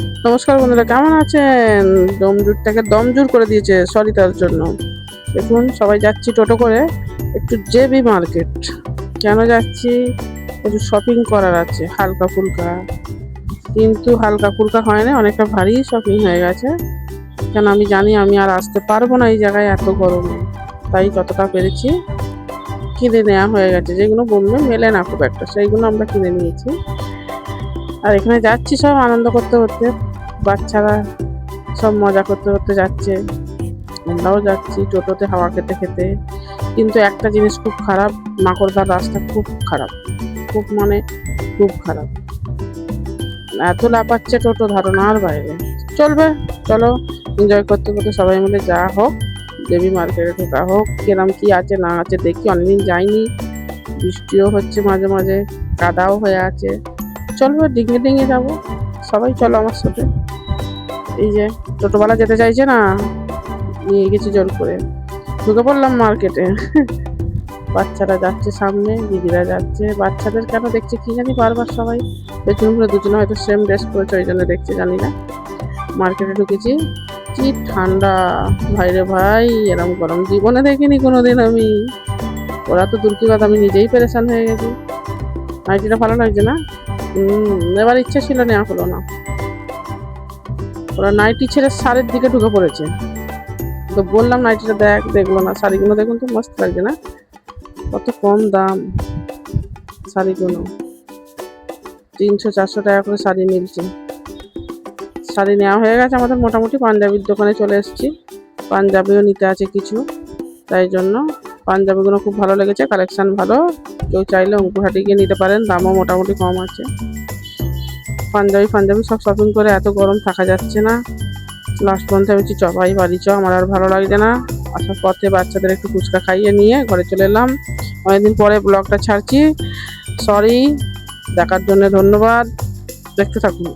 নমস্কার বন্ধুরা, কেমন আছেন? দমজুরটাকে দমজুর করে দিয়েছে, সরি তার জন্য। দেখুন, সবাই যাচ্ছি টোটো করে একটু জেবি মার্কেট। কেন যাচ্ছি? একটু শপিং করার আছে হালকা ফুলকা, কিন্তু হালকা ফুলকা হয় না, অনেকটা ভারী শপিং হয়ে গেছে। কেন আমি জানি আমি আর আসতে পারবো না এই জায়গায় এত গরমে, তাই যতটা পেরেছি কিনে নেওয়া হয়ে গেছে। যেগুলো বলবে মেলে না খুব একটা, সেইগুলো আমরা কিনে নিয়েছি। আর এখানে যাচ্ছি সব আনন্দ করতে করতে, বাচ্চারা সব মজা করতে করতে যাচ্ছে, আমরাও যাচ্ছি টোটোতে হাওয়া খেতে খেতে। কিন্তু একটা জিনিস খুব খারাপ, মাকড়দার রাস্তা খুব খারাপ, খুব মানে খুব খারাপ। এত লাফাচ্ছে টোটো, ধারণার বাইরে। চলবে, চলো এনজয় করতে করতে সবাই মিলে যাওয়া হোক, দেবী মার্কেটে ঢোকা হোক। কিরম কি আছে না আছে দেখি, অনেকদিন যাইনি, বৃষ্টিও হচ্ছে মাঝে মাঝে, কাদাও হয়ে আছে। চলবে, ডিঙে ডিঙে যাবো, সবাই চলো আমার সাথে। এই যে টোটোওয়ালা যেতে চাইছে না, নিয়ে গেছি জোর করে, ঢুকে পড়লাম মার্কেটে। বাচ্চারা যাচ্ছে সামনে, দিদিরা যাচ্ছে। বাচ্চাদের কেন দেখছে কি জানি বারবার সবাই, পেছন করে দুজনে হয়তো সেম ড্রেস পরেছে, ওই জন্য দেখছে, জানি না। মার্কেটে ঢুকেছি, কি ঠান্ডা ভাইরে ভাই, এরম গরম জীবনে দেখিনি কোনোদিন আমি। ওরা তো দূর কি কথা, আমি নিজেই পেরেশান হয়ে গেছি। নাইটিটা ভালো লাগছে না? এবার ইচ্ছা ছিল, নেওয়া হলো না। ওরা নাইটি ছেড়ে শাড়ির দিকে ঢুকে পড়েছে, তো বললাম নাইটিটা দেখলো না। শাড়িগুলো দেখুন তো, মস্ত লাগছে না? কত কম দাম শাড়িগুলো, 300-400 টাকা করে শাড়ি মিলছে। শাড়ি নেওয়া হয়ে গেছে আমাদের মোটামুটি। পাঞ্জাবির দোকানে চলে এসেছি, পাঞ্জাবিও নিতে আছে কিছু, তাই জন্য পাঞ্জাবিগুলো খুব ভালো লেগেছে, কালেকশান ভালো। কেউ চাইলে অঙ্কুরহাটি গিয়ে নিতে পারেন, দামও মোটামুটি কম আছে। পাঞ্জাবি সব শপিং করে এত গরম থাকা যাচ্ছে না। লাস্ট পর্যন্ত আমি বলছি ভাই বাড়ি আমার আর ভালো লাগছে না। আসার পথে বাচ্চাদের একটু ফুচকা খাইয়ে নিয়ে ঘরে চলে এলাম। অনেকদিন পরে ব্লগটা ছাড়ছি, সরি। দেখার জন্য ধন্যবাদ, দেখতে থাকুন।